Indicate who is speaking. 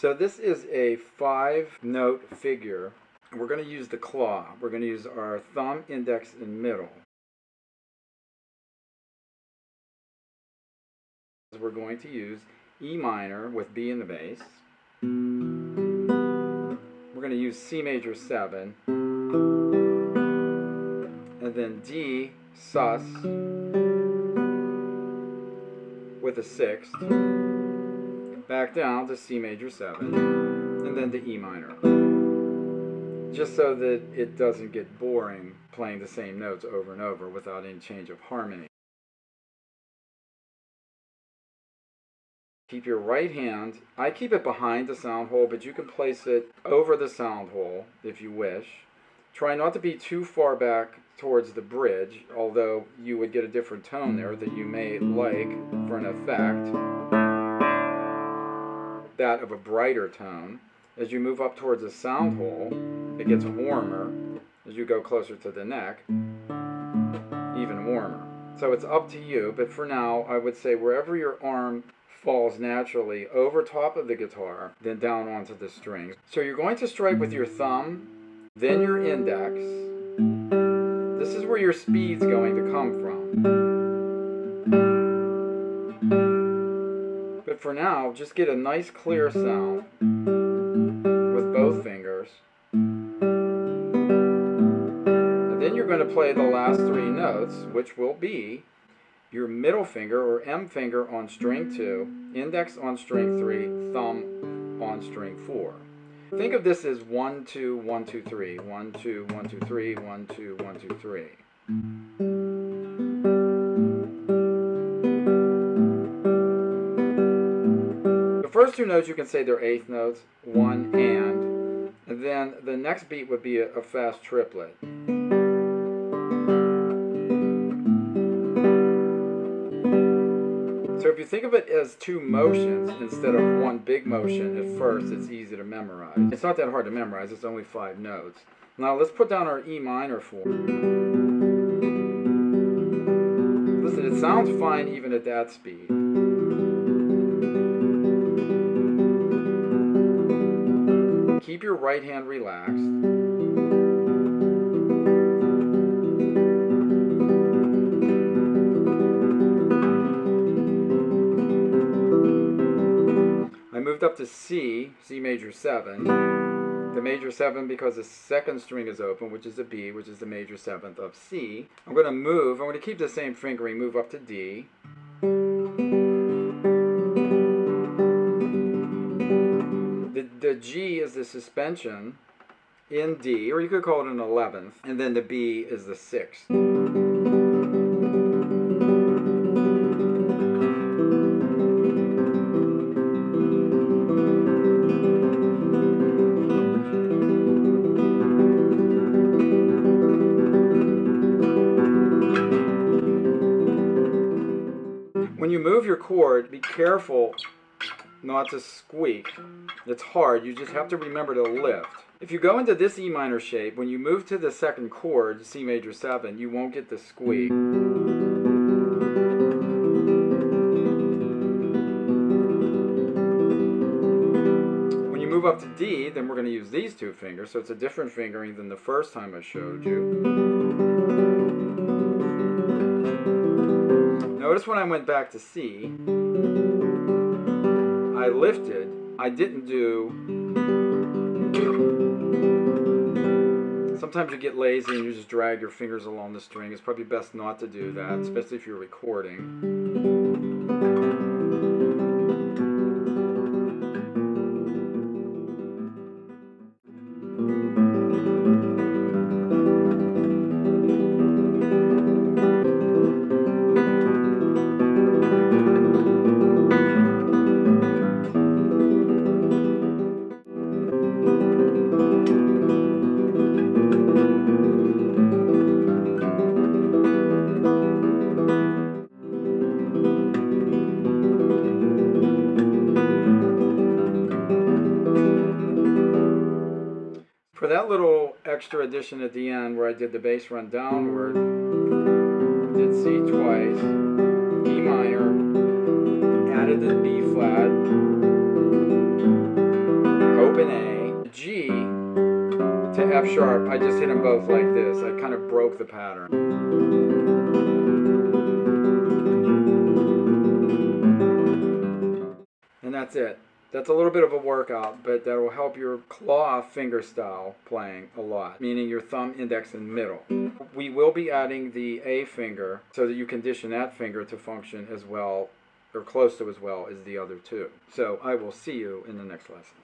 Speaker 1: So this is a 5-note figure. We're going to use the claw. We're going to use our thumb, index, and middle. We're going to use E minor with B in the bass. We're going to use C major 7. And then D sus with a 6th. Back down to C major 7. And then to E minor. Just so that it doesn't get boring playing the same notes over and over without any change of harmony. Keep your right hand, I keep it behind the sound hole, but you can place it over the sound hole if you wish. Try not to be too far back towards the bridge, although you would get a different tone there that you may like for an effect. That of a brighter tone. As you move up towards the sound hole, it gets warmer. As you go closer to the neck, even warmer. So it's up to you, but for now, I would say wherever your arm falls naturally over top of the guitar, then down onto the strings. So you're going to strike with your thumb, then your index. This is where your speed's going to come from. But for now, just get a nice clear sound with both fingers. And then you're going to play the last 3 notes, which will be your middle finger or M finger on string 2, index on string 3, thumb on string 4. Think of this as 1, 2, 1, 2, 3, 1, 2, 1, 2, 3, 1, 2, 1, 2, 3. The first 2 notes you can say they're 8th notes, 1 and then the next beat would be a fast triplet. So if you think of it as 2 motions instead of 1 big motion, at first it's easy to memorize. It's not that hard to memorize, it's only 5 notes. Now let's put down our E minor form. Listen, it sounds fine even at that speed. Keep your right hand relaxed. I moved up to C, C major 7. The major 7 because the second string is open, which is a B, which is the major 7th of C. I'm going to keep the same fingering, move up to D. The G is the suspension in D, or you could call it an 11th, and then the B is the 6th. When you move your chord, be careful not to squeak. It's hard, you just have to remember to lift. If you go into this E minor shape, when you move to the second chord, C major 7, you won't get the squeak. When you move up to D, then we're going to use these 2 fingers, so it's a different fingering than the first time I showed you. Notice when I went back to C, I lifted, I didn't do... Sometimes you get lazy and you just drag your fingers along the string. It's probably best not to do that, especially if you're recording. For that little extra addition at the end where I did the bass run downward, did C twice, E minor, added the B flat, open A, G to F sharp. I just hit them both like this. I kind of broke the pattern. And that's it. That's a little bit of a workout, but that will help your claw finger style playing a lot, meaning your thumb, index, and middle. We will be adding the A finger so that you condition that finger to function as well, or close to as well as the other two. So I will see you in the next lesson.